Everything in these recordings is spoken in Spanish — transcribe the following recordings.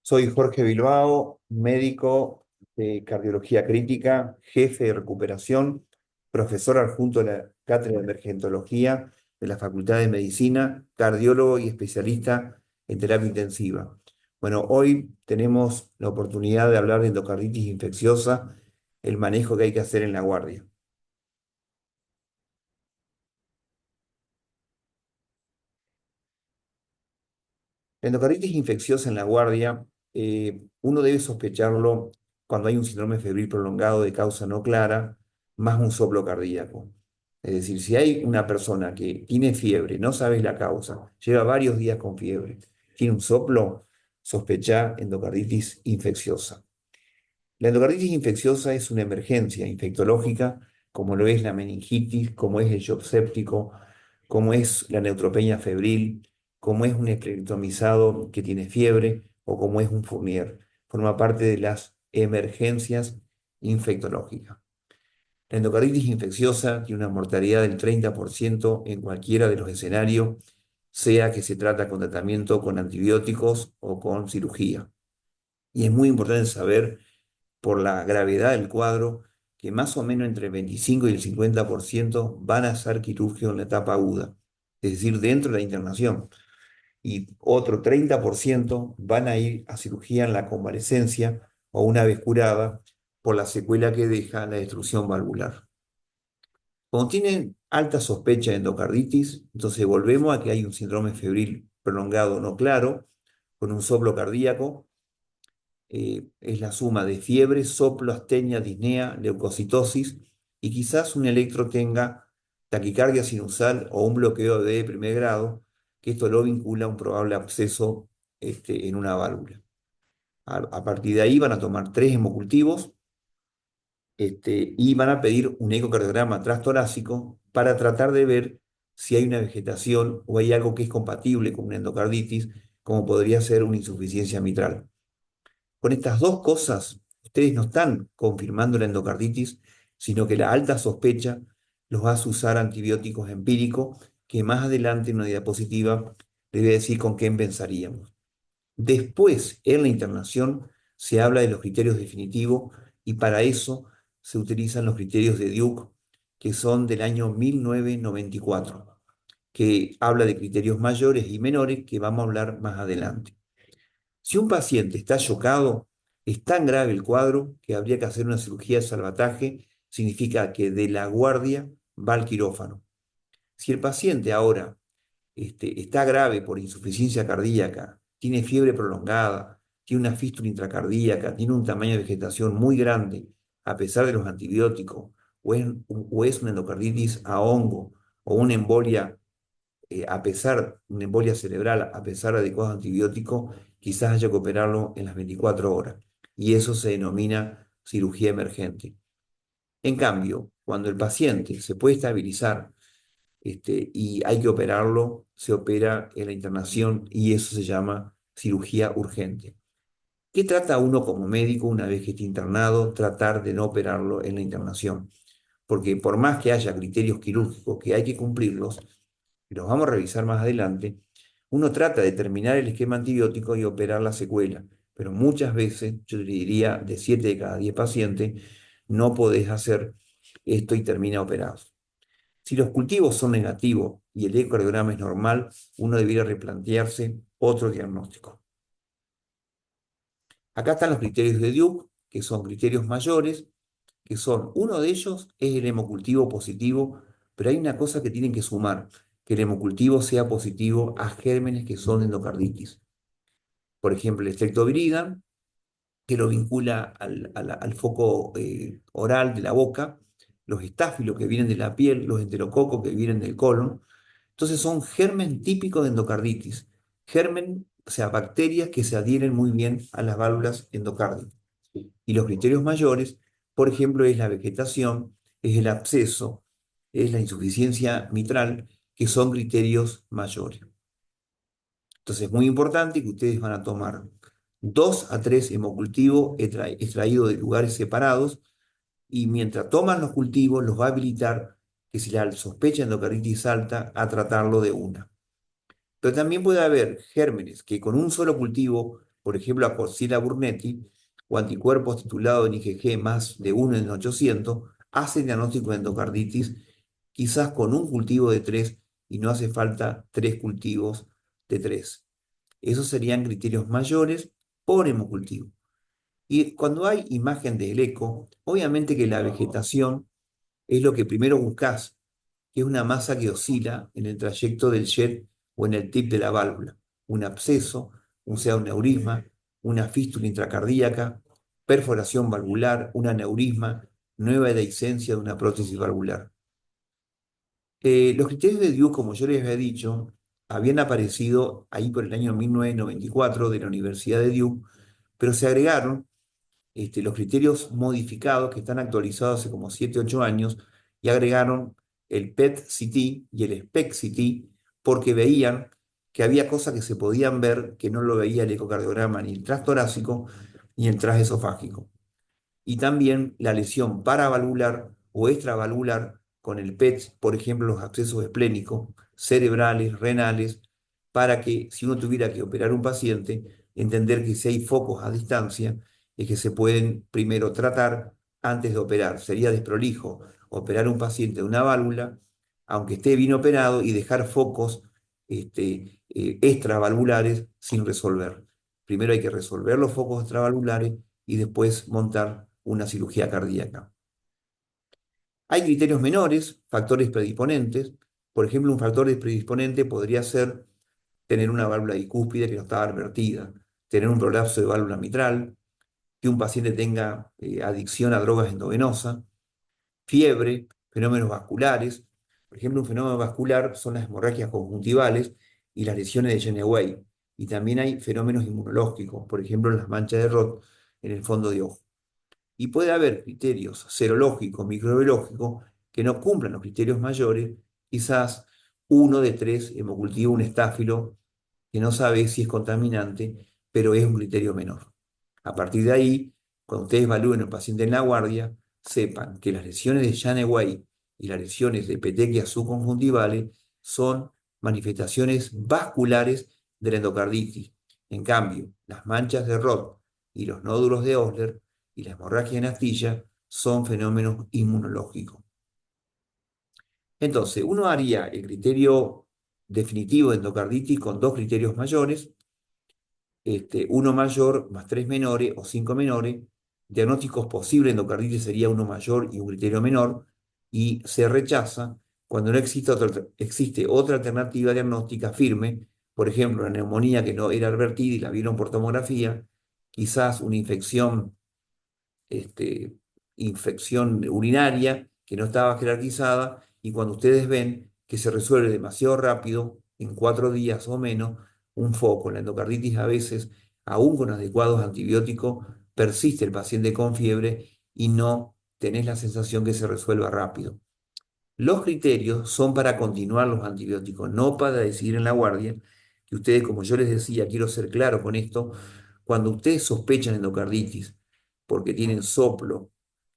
Soy Jorge Bilbao, médico de cardiología crítica, jefe de recuperación, profesor adjunto de la Cátedra de Emergentología de la Facultad de Medicina, cardiólogo y especialista en terapia intensiva. Bueno, hoy tenemos la oportunidad de hablar de endocarditis infecciosa, el manejo que hay que hacer en la guardia. La endocarditis infecciosa en la guardia, uno debe sospecharlo cuando hay un síndrome febril prolongado de causa no clara, más un soplo cardíaco. Es decir, si hay una persona que tiene fiebre, no sabes la causa, lleva varios días con fiebre, tiene un soplo, sospecha endocarditis infecciosa. La endocarditis infecciosa es una emergencia infectológica, como lo es la meningitis, como es el shock séptico, como es la neutropenia febril, como es un esclerostomizado que tiene fiebre o como es un Fournier. Forma parte de las emergencias infectológicas. La endocarditis infecciosa tiene una mortalidad del 30% en cualquiera de los escenarios, sea que se trata con tratamiento con antibióticos o con cirugía. Y es muy importante saber por la gravedad del cuadro, que más o menos entre el 25 y el 50% van a ser quirúrgicos en la etapa aguda, es decir, dentro de la internación. Y otro 30% van a ir a cirugía en la convalescencia o una vez curada por la secuela que deja la destrucción valvular. Cuando tienen alta sospecha de endocarditis, entonces volvemos a que hay un síndrome febril prolongado no claro, con un soplo cardíaco, es la suma de fiebre, soplo, astenia, disnea, leucocitosis y quizás un electro tenga taquicardia sinusal o un bloqueo de primer grado, que esto lo vincula a un probable absceso en una válvula. A partir de ahí van a tomar 3 hemocultivos y van a pedir un ecocardiograma transtorácico para tratar de ver si hay una vegetación o hay algo que es compatible con una endocarditis, como podría ser una insuficiencia mitral. Con estas dos cosas, ustedes no están confirmando la endocarditis, sino que la alta sospecha los hace usar antibióticos empíricos, que más adelante en una diapositiva les voy a decir con qué pensaríamos. Después, en la internación, se habla de los criterios definitivos y para eso se utilizan los criterios de Duke, que son del año 1994, que habla de criterios mayores y menores que vamos a hablar más adelante. Si un paciente está chocado, es tan grave el cuadro que habría que hacer una cirugía de salvataje, significa que de la guardia va al quirófano. Si el paciente ahora está grave por insuficiencia cardíaca, tiene fiebre prolongada, tiene una fístula intracardíaca, tiene un tamaño de vegetación muy grande, a pesar de los antibióticos, o es una endocarditis a hongo, o una embolia una embolia cerebral, a pesar de adecuados antibióticos, quizás haya que operarlo en las 24 horas. Y eso se denomina cirugía emergente. En cambio, cuando el paciente se puede estabilizar y hay que operarlo, se opera en la internación y eso se llama cirugía urgente. ¿Qué trata uno como médico una vez que esté internado? Tratar de no operarlo en la internación. Porque por más que haya criterios quirúrgicos que hay que cumplirlos, y los vamos a revisar más adelante, uno trata de terminar el esquema antibiótico y operar la secuela, pero muchas veces, yo te diría de 7 de cada 10 pacientes, no podés hacer esto y termina operado. Si los cultivos son negativos y el ecocardiograma es normal, uno debería replantearse otro diagnóstico. Acá están los criterios de Duke, que son criterios mayores, que son, uno de ellos es el hemocultivo positivo, pero hay una cosa que tienen que sumar, que el hemocultivo sea positivo a gérmenes que son endocarditis. Por ejemplo, el streptovirida, que lo vincula al foco oral de la boca, los estáfilos que vienen de la piel, los enterococos que vienen del colon. Entonces son germen típicos de endocarditis. Germen, o sea, bacterias que se adhieren muy bien a las válvulas endocárditas. Y los criterios mayores, por ejemplo, es la vegetación, es el absceso, es la insuficiencia mitral, que son criterios mayores. Entonces es muy importante que ustedes van a tomar 2 a 3 hemocultivos extraídos de lugares separados y mientras toman los cultivos los va a habilitar que si la sospecha de endocarditis alta a tratarlo de una. Pero también puede haber gérmenes que con un solo cultivo, por ejemplo, a Coxiella burnetii, o anticuerpos titulados en IgG más de 1 en 800, hacen diagnóstico de endocarditis, quizás con un cultivo de 3 y no hace falta 3 cultivos de 3. Esos serían criterios mayores por hemocultivo. Y cuando hay imagen del eco, obviamente que la vegetación es lo que primero buscas, que es una masa que oscila en el trayecto del jet o en el tip de la válvula, un absceso, o sea, un neurisma, una fístula intracardíaca, perforación valvular, un aneurisma, nueva dehiscencia de una prótesis valvular. Los criterios de Duke, como yo les había dicho, habían aparecido ahí por el año 1994 de la Universidad de Duke, pero se agregaron los criterios modificados que están actualizados hace como 7 8 años y agregaron el PET-CT y el SPECT-CT porque veían que había cosas que se podían ver que no lo veía el ecocardiograma ni el transtorácico ni el transesofágico. Y también la lesión paravalvular o extravalvular con el PET, por ejemplo, los abscesos esplénicos, cerebrales, renales, para que si uno tuviera que operar un paciente, entender que si hay focos a distancia, es que se pueden primero tratar antes de operar. Sería desprolijo operar un paciente de una válvula, aunque esté bien operado, y dejar focos extravalvulares sin resolver. Primero hay que resolver los focos extravalvulares y después montar una cirugía cardíaca. Hay criterios menores, factores predisponentes. Por ejemplo, un factor predisponente podría ser tener una válvula bicúspide que no estaba advertida, tener un prolapso de válvula mitral, que un paciente tenga adicción a drogas endovenosas, fiebre, fenómenos vasculares. Por ejemplo, un fenómeno vascular son las hemorragias conjuntivales y las lesiones de Geneway. Y también hay fenómenos inmunológicos, por ejemplo, las manchas de Roth en el fondo de ojo. Y puede haber criterios serológicos, microbiológicos, que no cumplan los criterios mayores, quizás uno de 3 hemocultiva un estáfilo que no sabe si es contaminante, pero es un criterio menor. A partir de ahí, cuando ustedes evalúen al paciente en la guardia, sepan que las lesiones de Janeway y las lesiones de petequias subconjuntivales son manifestaciones vasculares de la endocarditis. En cambio, las manchas de Roth y los nódulos de Osler y la hemorragia en astilla son fenómenos inmunológicos. Entonces, uno haría el criterio definitivo de endocarditis con 2 criterios mayores, uno mayor más 3 menores o 5 menores. Diagnósticos posibles de endocarditis sería uno mayor y un criterio menor, y se rechaza cuando no existe otra alternativa diagnóstica firme, por ejemplo, la neumonía que no era advertida y la vieron por tomografía, quizás una este, infección urinaria que no estaba jerarquizada, y cuando ustedes ven que se resuelve demasiado rápido, en 4 días o menos, un foco. La endocarditis a veces, aún con adecuados antibióticos, persiste el paciente con fiebre y no tenés la sensación que se resuelva rápido. Los criterios son para continuar los antibióticos, no para decidir en la guardia, que ustedes, como yo les decía, quiero ser claro con esto, cuando ustedes sospechan endocarditis porque tienen soplo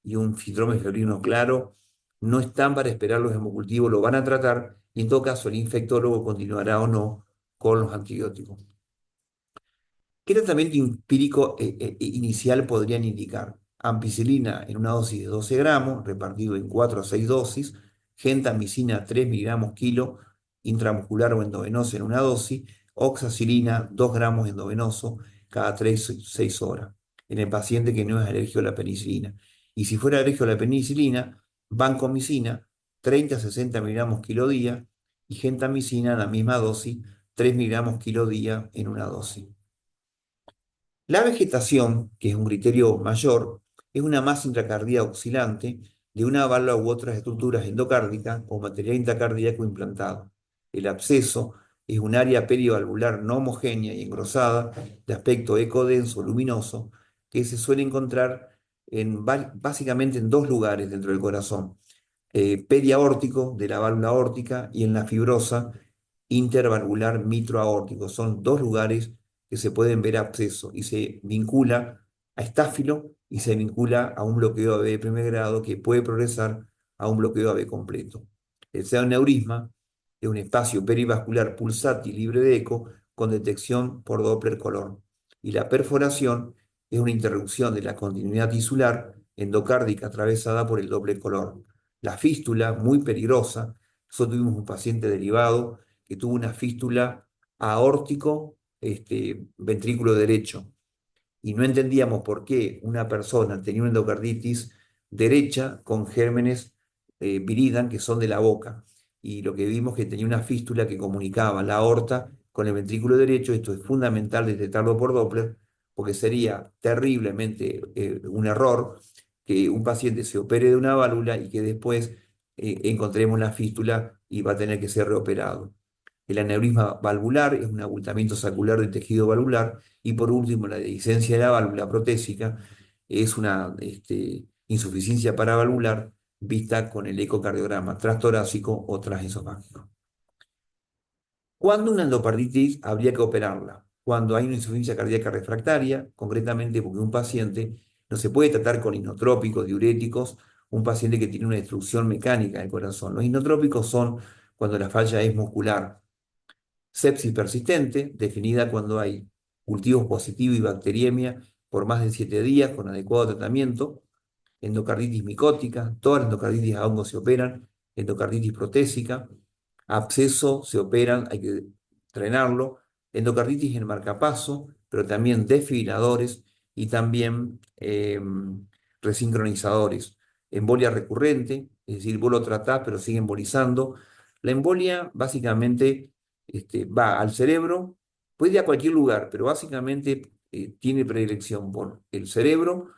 y un síndrome febrino claro, no están para esperar los hemocultivos, lo van a tratar y en todo caso el infectólogo continuará o no con los antibióticos. ¿Qué tratamiento empírico inicial podrían indicar? Ampicilina en una dosis de 12 gramos, repartido en 4 a 6 dosis, gentamicina 3 miligramos kilo, intramuscular o endovenoso en una dosis, oxacilina 2 gramos endovenoso cada 3 a 6 horas, en el paciente que no es alérgico a la penicilina. Y si fuera alérgico a la penicilina, vancomicina 30 a 60 miligramos kilo día y gentamicina en la misma dosis, 3 miligramos kilo día en una dosis. La vegetación, que es un criterio mayor, es una masa intracardíaca oscilante de una válvula u otras estructuras endocárdicas o material intracardíaco implantado. El absceso es un área perivalvular no homogénea y engrosada de aspecto ecodenso luminoso que se suele encontrar básicamente en 2 lugares dentro del corazón: periaórtico de la válvula aórtica y en la fibrosa intervalvular mitroaórtico. Son 2 lugares que se pueden ver absceso y se vincula a estáfilo y se vincula a un bloqueo AB de primer grado que puede progresar a un bloqueo AB completo. El pseudoneurisma es un espacio perivascular pulsátil libre de eco con detección por Doppler color. Y la perforación es una interrupción de la continuidad tisular endocárdica atravesada por el doble color. La fístula, muy peligrosa. Nosotros tuvimos un paciente derivado que tuvo una fístula aórtico, ventrículo derecho, y no entendíamos por qué una persona tenía una endocarditis derecha con gérmenes viridan que son de la boca. Y lo que vimos que tenía una fístula que comunicaba la aorta con el ventrículo derecho. Esto es fundamental detectarlo por Doppler, porque sería terriblemente un error que un paciente se opere de una válvula y que después encontremos la fístula y va a tener que ser reoperado. El aneurisma valvular es un abultamiento sacular del tejido valvular. Y por último, la dehiscencia de la válvula protésica es una insuficiencia paravalvular vista con el ecocardiograma transtorácico o transesofágico. ¿Cuándo una endocarditis habría que operarla? Cuando hay una insuficiencia cardíaca refractaria, concretamente porque un paciente no se puede tratar con inotrópicos, diuréticos, un paciente que tiene una destrucción mecánica del corazón. Los inotrópicos son cuando la falla es muscular. Sepsis persistente, definida cuando hay cultivos positivos y bacteriemia por más de 7 días con adecuado tratamiento. Endocarditis micótica, todas las endocarditis a hongos se operan. Endocarditis protésica, absceso se operan, hay que drenarlo. Endocarditis en marcapaso, pero también desfibriladores y también resincronizadores. Embolia recurrente, es decir, vos lo tratás pero sigue embolizando. La embolia básicamente va al cerebro, puede ir a cualquier lugar, pero básicamente tiene predilección por el cerebro,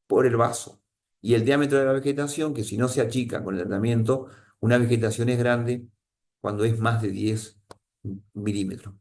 por el vaso. Y el diámetro de la vegetación, que si no se achica con el tratamiento, una vegetación es grande cuando es más de 10 milímetros.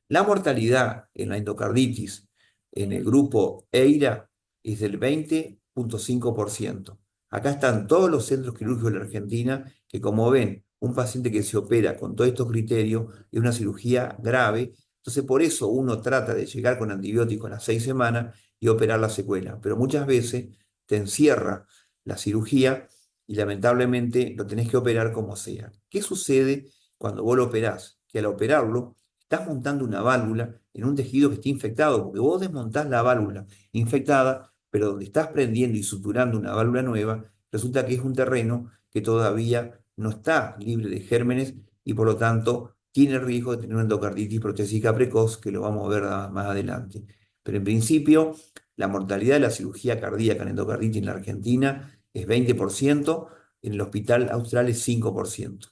La mortalidad en la endocarditis en el grupo EIRA es del 20,5%. Acá están todos los centros quirúrgicos de la Argentina que, como ven, un paciente que se opera con todos estos criterios es una cirugía grave. Entonces, por eso uno trata de llegar con antibióticos a las 6 semanas y operar la secuela. Pero muchas veces te encierra la cirugía y lamentablemente lo tenés que operar como sea. ¿Qué sucede cuando vos lo operás? Que al operarlo estás montando una válvula en un tejido que está infectado, porque vos desmontás la válvula infectada, pero donde estás prendiendo y suturando una válvula nueva, resulta que es un terreno que todavía no está libre de gérmenes y por lo tanto tiene riesgo de tener una endocarditis protésica precoz, que lo vamos a ver más adelante. Pero en principio, la mortalidad de la cirugía cardíaca en endocarditis en la Argentina es 20%, en el Hospital Austral es 5%.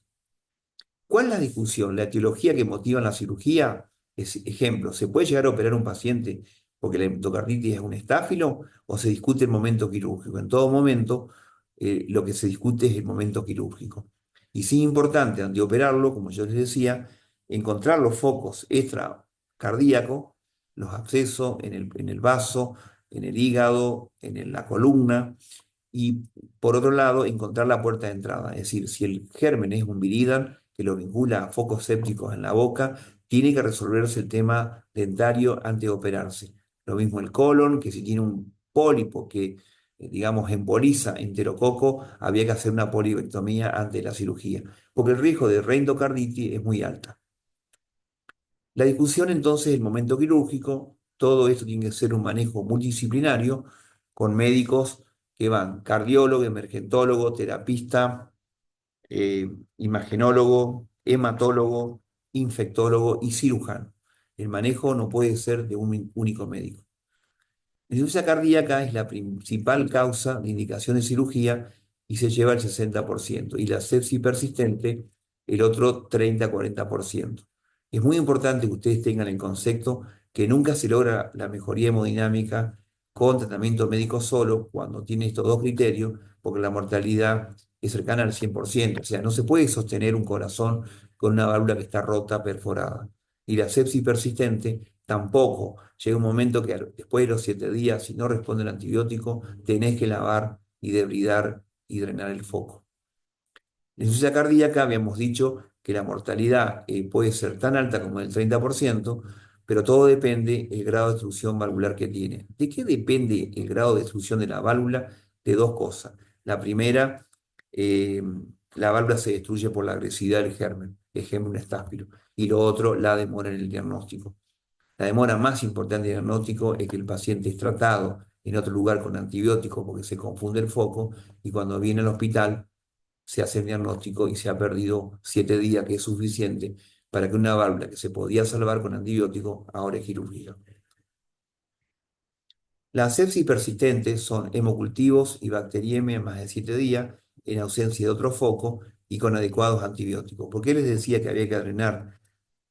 ¿Cuál es la discusión? La etiología que motiva la cirugía es, ejemplo, ¿se puede llegar a operar un paciente porque la endocarditis es un estáfilo o se discute el momento quirúrgico? En todo momento, lo que se discute es el momento quirúrgico. Y sí es importante, antes de operarlo, como yo les decía, encontrar los focos extracardíacos, los abscesos en el vaso, en el hígado, la columna, y por otro lado, encontrar la puerta de entrada. Es decir, si el germen es un viridal que lo vincula a focos sépticos en la boca, tiene que resolverse el tema dentario antes de operarse. Lo mismo el colon, que si tiene un pólipo que, digamos, emboliza enterococo, había que hacer una polivectomía antes de la cirugía, porque el riesgo de reendocarditis es muy alta. La discusión entonces del momento quirúrgico, todo esto tiene que ser un manejo multidisciplinario con médicos que van cardiólogo, emergentólogo, terapista, imagenólogo, hematólogo, infectólogo y cirujano. El manejo no puede ser de un único médico. La insuficiencia cardíaca es la principal causa de indicación de cirugía y se lleva el 60%, y la sepsis persistente el otro 30-40%. Es muy importante que ustedes tengan en concepto que nunca se logra la mejoría hemodinámica con tratamiento médico solo cuando tiene estos dos criterios, porque la mortalidad es cercana al 100%. O sea, no se puede sostener un corazón con una válvula que está rota, perforada. Y la sepsis persistente tampoco. Llega un momento que después de los 7 días, si no responde el antibiótico, tenés que lavar y debridar y drenar el foco. La insuficiencia cardíaca, habíamos dicho que la mortalidad puede ser tan alta como el 30%, pero todo depende del grado de obstrucción valvular que tiene. ¿De qué depende el grado de obstrucción de la válvula? De dos cosas. La primera, eh, la válvula se destruye por la agresividad del germen, el germen estáfilo. Y lo otro, la demora en el diagnóstico. La demora más importante del diagnóstico es que el paciente es tratado en otro lugar con antibióticos porque se confunde el foco y cuando viene al hospital se hace el diagnóstico y se ha perdido 7 días, que es suficiente para que una válvula que se podía salvar con antibiótico ahora es quirúrgica. Las sepsis persistentes son hemocultivos y bacteriemia en más de 7 días, en ausencia de otro foco y con adecuados antibióticos. ¿Por qué les decía que había que drenar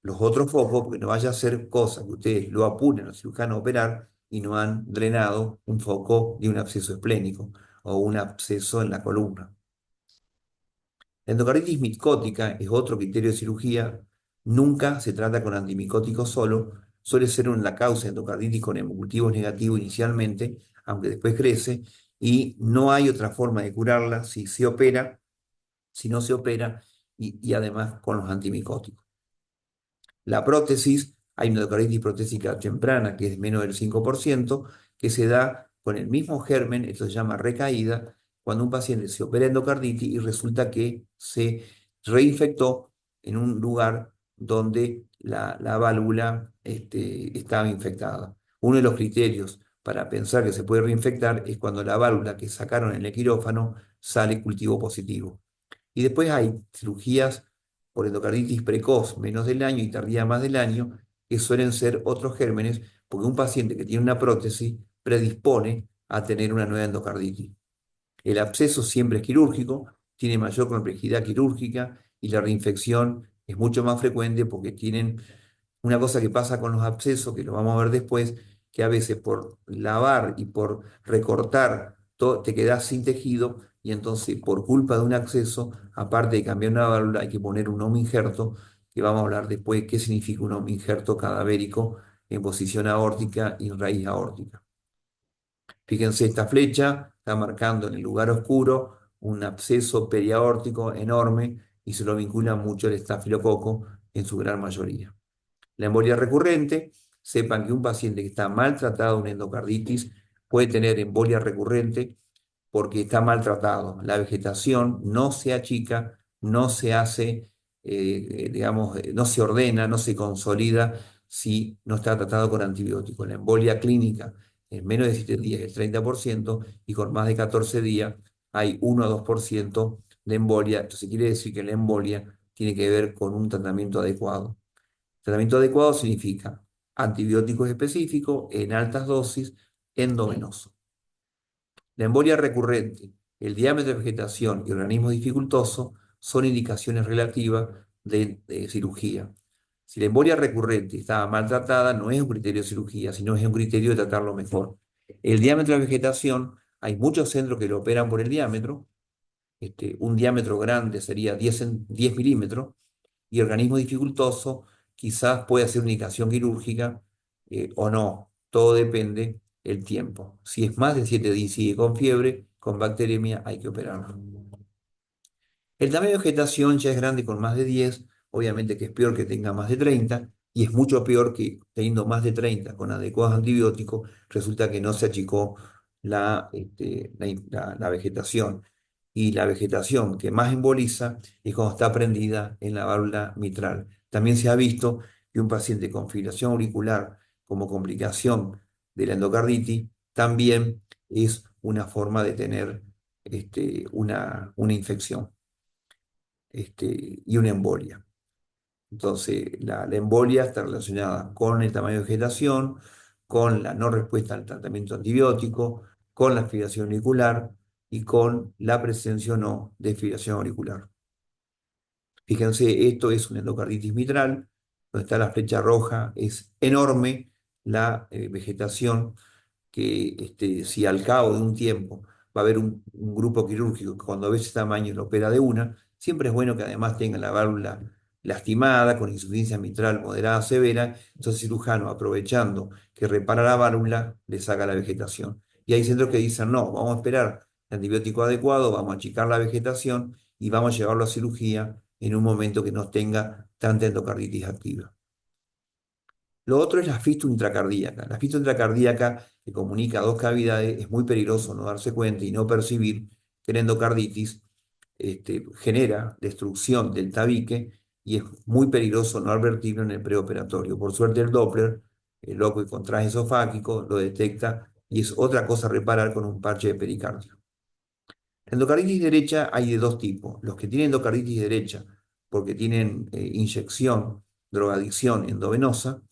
los otros focos? Porque no vaya a ser cosa que ustedes lo apuren al cirujano a operar y no han drenado un foco de un absceso esplénico o un absceso en la columna. La endocarditis micótica es otro criterio de cirugía. Nunca se trata con antimicóticos solo. Suele ser la causa de endocarditis con hemocultivos negativos inicialmente, aunque después crece, y no hay otra forma de curarla si se opera, si no se opera, y además con los antimicóticos. La prótesis, hay una endocarditis protésica temprana, que es menos del 5%, que se da con el mismo germen, esto se llama recaída, cuando un paciente se opera endocarditis y resulta que se reinfectó en un lugar donde la válvula estaba infectada. Uno de los criterios para pensar que se puede reinfectar es cuando la válvula que sacaron en el quirófano sale cultivo positivo. Y después hay cirugías por endocarditis precoz menos del año y tardía más del año, que suelen ser otros gérmenes, porque un paciente que tiene una prótesis predispone a tener una nueva endocarditis. El absceso siempre es quirúrgico, tiene mayor complejidad quirúrgica y la reinfección es mucho más frecuente porque tienen una cosa que pasa con los abscesos, que lo vamos a ver después, que a veces por lavar y por recortar te quedas sin tejido y entonces por culpa de un absceso, aparte de cambiar una válvula, hay que poner un injerto, que vamos a hablar después qué significa un injerto cadavérico en posición aórtica y en raíz aórtica. Fíjense, esta flecha está marcando en el lugar oscuro un absceso periaórtico enorme y se lo vincula mucho el estafilococo en su gran mayoría. La embolia recurrente, sepan que un paciente que está maltratado de una endocarditis puede tener embolia recurrente porque está maltratado. La vegetación no se achica, no se hace, digamos, no se ordena, no se consolida si no está tratado con antibióticos. La embolia clínica en menos de 7 días es el 30% y con más de 14 días hay 1 a 2% de embolia. Entonces quiere decir que la embolia tiene que ver con un tratamiento adecuado. Tratamiento adecuado significa antibióticos específicos en altas dosis endovenoso. La embolia recurrente, el diámetro de vegetación y organismo dificultoso son indicaciones relativas de cirugía. Si la embolia recurrente estaba maltratada, no es un criterio de cirugía, sino es un criterio de tratarlo mejor. El diámetro de vegetación, hay muchos centros que lo operan por el diámetro. Un diámetro grande sería 10 milímetros, y organismo dificultoso quizás puede hacer una indicación quirúrgica o no. Todo depende del tiempo. Si es más de 7 días y sigue con fiebre, con bacteremia, hay que operarlo. El tamaño de vegetación ya es grande con más de 10, obviamente que es peor que tenga más de 30, y es mucho peor que teniendo más de 30 con adecuados antibióticos, resulta que no se achicó la vegetación. Y la vegetación que más emboliza es cuando está prendida en la válvula mitral. También se ha visto que un paciente con fibrilación auricular como complicación de la endocarditis también es una forma de tener una infección y una embolia. Entonces, la embolia está relacionada con el tamaño de vegetación, con la no respuesta al tratamiento antibiótico, con la fibrilación auricular y con la presencia o no de fibrilación auricular. Fíjense, esto es una endocarditis mitral, donde está la flecha roja, es enorme la vegetación que si al cabo de un tiempo va a haber un grupo quirúrgico que cuando ve ese tamaño lo opera de una, siempre es bueno que además tenga la válvula lastimada, con insuficiencia mitral moderada severa, entonces el cirujano, aprovechando que repara la válvula, le saca la vegetación. Y hay centros que dicen, no, vamos a esperar el antibiótico adecuado, vamos a achicar la vegetación y vamos a llevarlo a cirugía en un momento que no tenga tanta endocarditis activa. Lo otro es la fístula intracardíaca. La fístula intracardíaca, que comunica dos cavidades, es muy peligroso no darse cuenta y no percibir que la endocarditis genera destrucción del tabique y es muy peligroso no advertirlo en el preoperatorio. Por suerte el Doppler, el loco y contraste esofágico, lo detecta y es otra cosa a reparar con un parche de pericardio. La endocarditis derecha hay de dos tipos. Los que tienen endocarditis derecha porque tienen inyección, drogadicción endovenosa,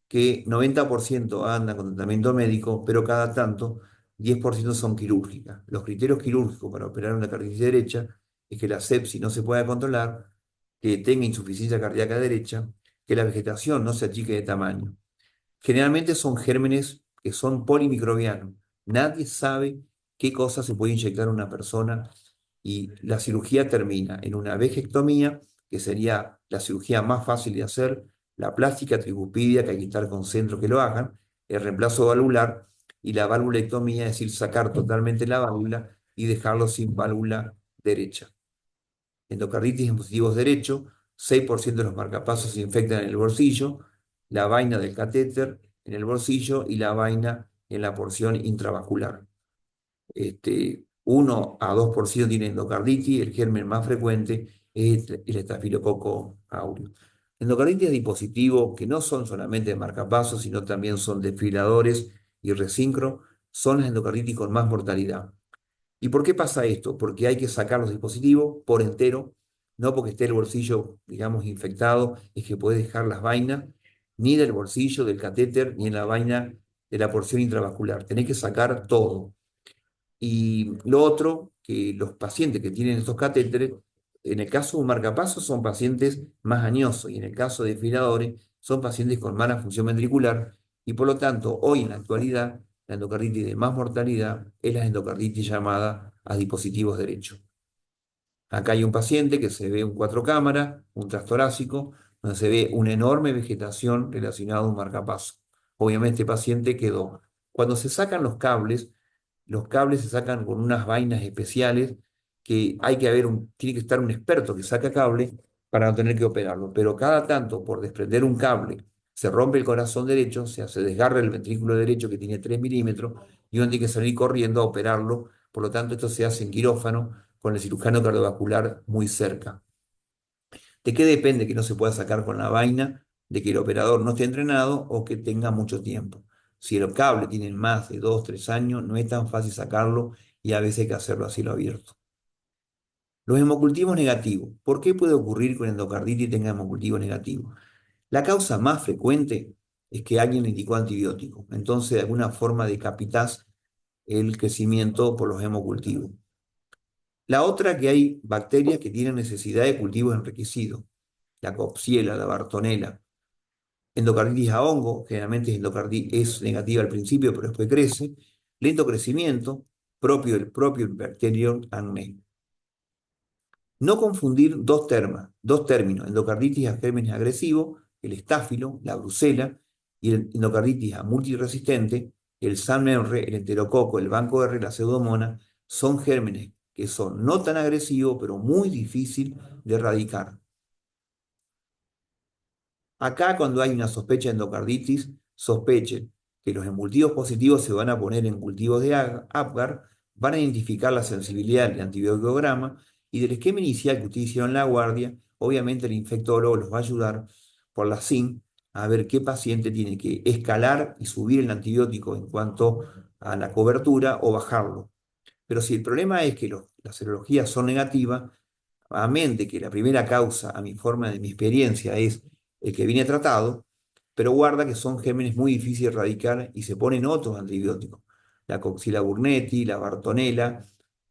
que 90% andan con tratamiento médico, pero cada tanto 10% son quirúrgicas. Los criterios quirúrgicos para operar una carditis derecha es que la sepsis no se pueda controlar, que tenga insuficiencia cardíaca derecha, que la vegetación no se achique de tamaño. Generalmente son gérmenes que son polimicrobianos. Nadie sabe qué cosa se puede inyectar a una persona y la cirugía termina en una vejectomía, que sería la cirugía más fácil de hacer, la plástica tricuspidia, que hay que estar con centros que lo hagan, el reemplazo valvular y la valvulectomía, es decir, sacar totalmente la válvula y dejarlo sin válvula derecha. Endocarditis en positivos derechos, 6% de los marcapasos se infectan en el bolsillo, la vaina del catéter en el bolsillo y la vaina en la porción intravascular. 1 a 2% tiene endocarditis, el germen más frecuente es el estafilococo aureus. Endocarditis de dispositivos que no son solamente de marcapasos, sino también son desfibriladores y resincro, son las endocarditis con más mortalidad. ¿Y por qué pasa esto? Porque hay que sacar los dispositivos por entero, no porque esté el bolsillo, digamos, infectado, es que puede dejar las vainas, ni del bolsillo, del catéter, ni en la vaina de la porción intravascular. Tenés que sacar todo. Y lo otro, que los pacientes que tienen estos catéteres, en el caso de un marcapaso son pacientes más añosos y en el caso de desfibriladores son pacientes con mala función ventricular y por lo tanto hoy en la actualidad la endocarditis de más mortalidad es la endocarditis llamada a dispositivos derechos. Acá hay un paciente que se ve un cuatro cámaras, un transtorácico, donde se ve una enorme vegetación relacionada a un marcapaso. Obviamente este paciente quedó. Cuando se sacan los cables se sacan con unas vainas especiales que hay que tiene que estar un experto que saca cable para no tener que operarlo. Pero cada tanto, por desprender un cable, se rompe el corazón derecho, o sea, se desgarra el ventrículo derecho que tiene 3 milímetros y uno tiene que salir corriendo a operarlo. Por lo tanto, esto se hace en quirófano con el cirujano cardiovascular muy cerca. ¿De qué depende que no se pueda sacar con la vaina? De que el operador no esté entrenado o que tenga mucho tiempo. Si el cable tiene más de 2, 3 años, no es tan fácil sacarlo y a veces hay que hacerlo a cielo abierto. Los hemocultivos negativos. ¿Por qué puede ocurrir que un endocarditis tenga hemocultivos negativos? La causa más frecuente es que alguien le indicó antibiótico. Entonces, de alguna forma decapitas el crecimiento por los hemocultivos. La otra, que hay bacterias que tienen necesidad de cultivos enriquecidos. La Klebsiella, la Bartonella. Endocarditis a hongo, generalmente es negativa al principio, pero después crece. Lento crecimiento, propio del propio Bacterium acne. No confundir dos términos, endocarditis a gérmenes agresivos, el estáfilo, la brucela, y el endocarditis a multiresistente, el SAMR, el enterococo, el banco R, la pseudomonas, son gérmenes que son no tan agresivos, pero muy difícil de erradicar. Acá, cuando hay una sospecha de endocarditis, sospechen que los embultidos positivos se van a poner en cultivos de Apgar, van a identificar la sensibilidad del antibiótico y del esquema inicial que ustedes hicieron en la guardia, obviamente el infectólogo los va a ayudar por la SIN a ver qué paciente tiene que escalar y subir el antibiótico en cuanto a la cobertura o bajarlo. Pero si el problema es que las serologías son negativas, a mente que la primera causa, a mi forma de mi experiencia, es el que viene tratado, pero guarda que son gérmenes muy difíciles de erradicar y se ponen otros antibióticos. La Coxila burnetii, la Bartonella,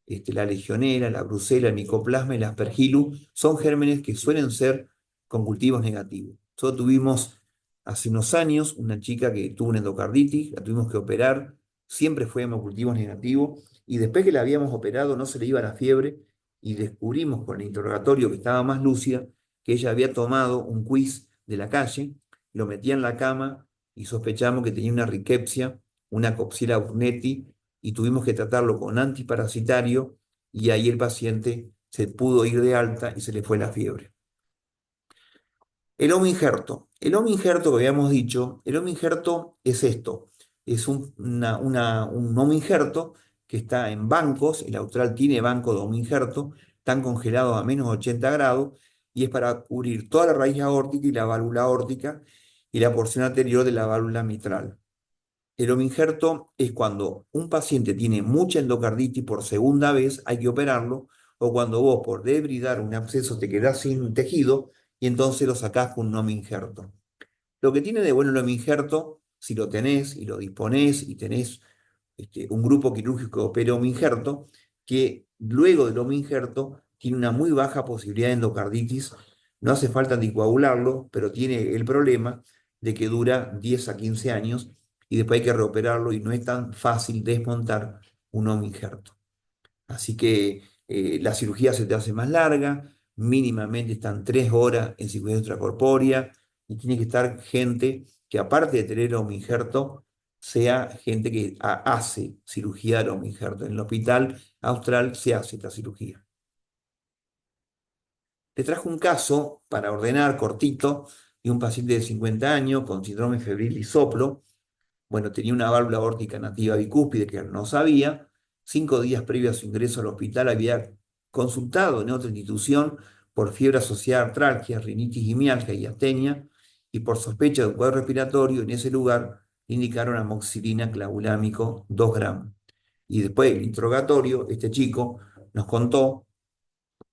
la Legionela, la Brucela, el Mycoplasma y la Aspergillus, son gérmenes que suelen ser con cultivos negativos. Nosotros tuvimos hace unos años una chica que tuvo una endocarditis, la tuvimos que operar, siempre fue hemocultivos negativos, y después que la habíamos operado no se le iba la fiebre, y descubrimos con el interrogatorio que estaba más lúcida que ella había tomado un quiz de la calle, lo metía en la cama y sospechamos que tenía una riquepsia, una Coxiella burnetii, y tuvimos que tratarlo con antiparasitario y ahí el paciente se pudo ir de alta y se le fue la fiebre. El homo injerto. El homo injerto que habíamos dicho, el homo injerto es esto, es un homo injerto que está en bancos, el Austral tiene banco de homo injerto, están congelados a -80 grados y es para cubrir toda la raíz aórtica y la válvula aórtica y la porción anterior de la válvula mitral. El ominjerto es cuando un paciente tiene mucha endocarditis por segunda vez, hay que operarlo, o cuando vos por debridar un absceso te quedás sin tejido y entonces lo sacás con un ominjerto. Lo que tiene de bueno el ominjerto, si lo tenés y lo disponés y tenés un grupo quirúrgico que opera ominjerto, que luego del ominjerto tiene una muy baja posibilidad de endocarditis, no hace falta anticoagularlo, pero tiene el problema de que dura 10 a 15 años y después hay que reoperarlo y no es tan fácil desmontar un ominjerto. Así que la cirugía se te hace más larga, mínimamente están 3 horas en cirugía extracorpórea y tiene que estar gente que aparte de tener injerto, sea gente que hace cirugía de injerto. En el hospital austral se hace esta cirugía. Te trajo un caso para ordenar cortito de un paciente de 50 años con síndrome febril y soplo. Bueno, tenía una válvula aórtica nativa bicúspide que no sabía. 5 días previos a su ingreso al hospital había consultado en otra institución por fiebre asociada a artralgia, rinitis y mialgia y astenia, y por sospecha de un cuadro respiratorio, en ese lugar le indicaron amoxicilina clavulámico 2 gramos. Y después del interrogatorio, este chico nos contó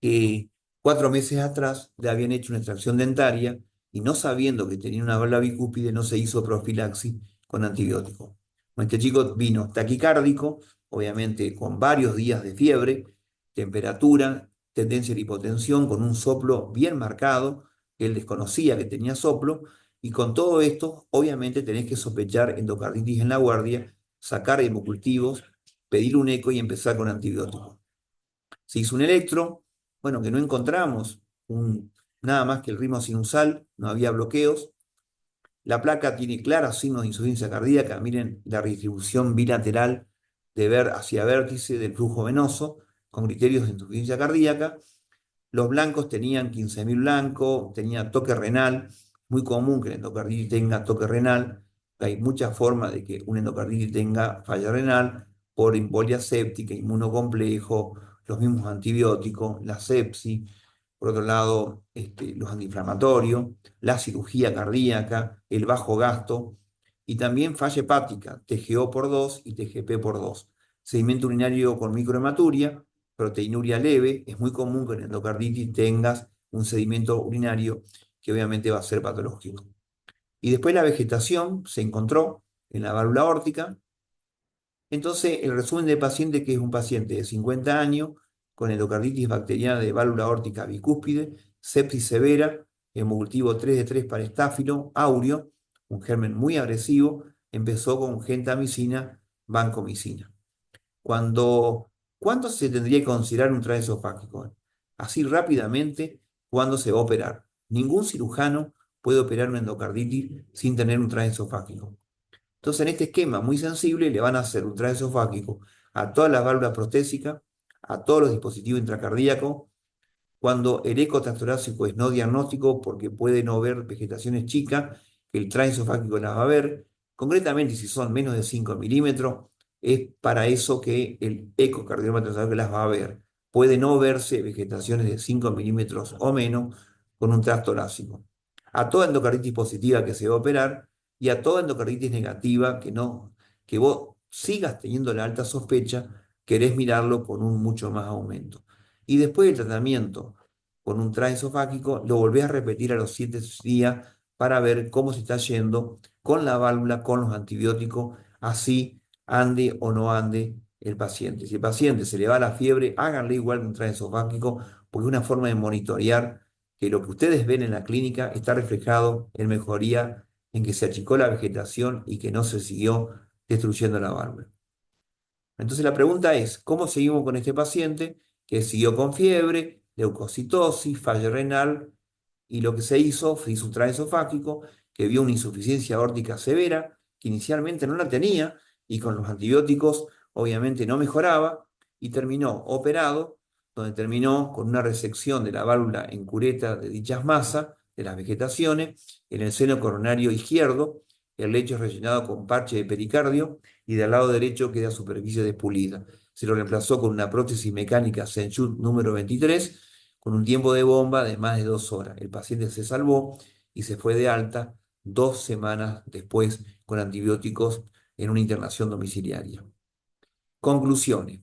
que 4 meses atrás le habían hecho una extracción dentaria y no sabiendo que tenía una válvula bicúspide no se hizo profilaxis con antibiótico. Este chico vino taquicárdico, obviamente con varios días de fiebre, temperatura, tendencia a hipotensión, con un soplo bien marcado, que él desconocía que tenía soplo, y con todo esto, obviamente tenés que sospechar endocarditis en la guardia, sacar hemocultivos, pedir un eco y empezar con antibiótico. Se hizo un electro, bueno, que no encontramos nada más que el ritmo sinusal, no había bloqueos. La placa tiene claros signos de insuficiencia cardíaca, miren la redistribución bilateral de ver hacia vértice del flujo venoso, con criterios de insuficiencia cardíaca. Los blancos tenían 15.000 blancos, tenía toque renal, muy común que el endocarditis tenga toque renal. Hay muchas formas de que un endocarditis tenga falla renal por embolia séptica, inmunocomplejo, los mismos antibióticos, la sepsis, por otro lado, los antiinflamatorios, la cirugía cardíaca, el bajo gasto y también falla hepática, TGO por 2 y TGP por 2. Sedimento urinario con microhematuria, proteinuria leve, es muy común que en endocarditis tengas un sedimento urinario que obviamente va a ser patológico. Y después la vegetación se encontró en la válvula aórtica. Entonces, el resumen del paciente, que es un paciente de 50 años con endocarditis bacteriana de válvula aórtica bicúspide, sepsis severa, hemocultivo 3 de 3 para estáfilo, áureo, un germen muy agresivo, empezó con gentamicina, vancomicina. ¿Cuándo se tendría que considerar un transesofágico? Así rápidamente, ¿cuándo se va a operar? Ningún cirujano puede operar una endocarditis sin tener un transesofágico. Entonces, en este esquema muy sensible, le van a hacer un transesofágico a todas las válvulas prostésicas, a todos los dispositivos intracardíacos, cuando el eco transtorácico es no diagnóstico porque puede no ver vegetaciones chicas, que el transesofágico las va a ver. Concretamente, si son menos de 5 milímetros, es para eso que el ecocardiograma transesofágico las va a ver. Puede no verse vegetaciones de 5 milímetros o menos con un transtorácico. A toda endocarditis positiva que se va a operar y a toda endocarditis negativa que vos sigas teniendo la alta sospecha, querés mirarlo con un mucho más aumento. Y después del tratamiento con un transesofágico, lo volvés a repetir a los 7 días para ver cómo se está yendo con la válvula, con los antibióticos, así ande o no ande el paciente. Si el paciente se le va la fiebre, háganle igual un transesofágico, porque es una forma de monitorear que lo que ustedes ven en la clínica está reflejado en mejoría, en que se achicó la vegetación y que no se siguió destruyendo la válvula. Entonces la pregunta es, ¿cómo seguimos con este paciente que siguió con fiebre, leucocitosis, falla renal? Y lo que se hizo un transesofágico que vio una insuficiencia aórtica severa, que inicialmente no la tenía, y con los antibióticos obviamente no mejoraba, y terminó operado, donde terminó con una resección de la válvula en cureta de dichas masas, de las vegetaciones, en el seno coronario izquierdo, el lecho es rellenado con parche de pericardio, y del lado derecho queda superficie despulida. se lo reemplazó con una prótesis mecánica Senju número 23, con un tiempo de bomba de más de 2 horas. El paciente se salvó y se fue de alta 2 semanas después con antibióticos en una internación domiciliaria. Conclusiones.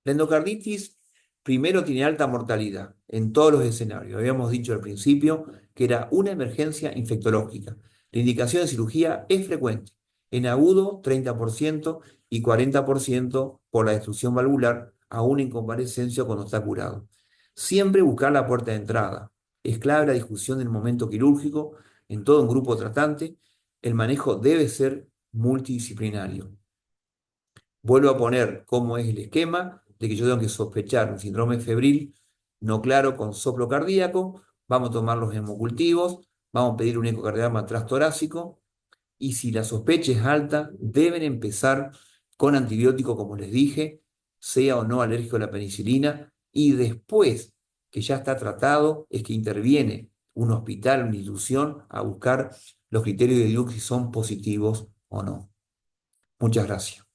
La endocarditis primero tiene alta mortalidad en todos los escenarios. Habíamos dicho al principio que era una emergencia infectológica. La indicación de cirugía es frecuente. En agudo, 30% y 40% por la destrucción valvular, aún en convalescencia cuando está curado. Siempre buscar la puerta de entrada. Es clave la discusión del momento quirúrgico en todo un grupo tratante. El manejo debe ser multidisciplinario. Vuelvo a poner cómo es el esquema de que yo tengo que sospechar un síndrome febril no claro con soplo cardíaco, vamos a tomar los hemocultivos, vamos a pedir un ecocardiograma transtorácico y si la sospecha es alta, deben empezar con antibiótico, como les dije, sea o no alérgico a la penicilina, y después que ya está tratado, es que interviene un hospital, una institución, a buscar los criterios de Diux si son positivos o no. Muchas gracias.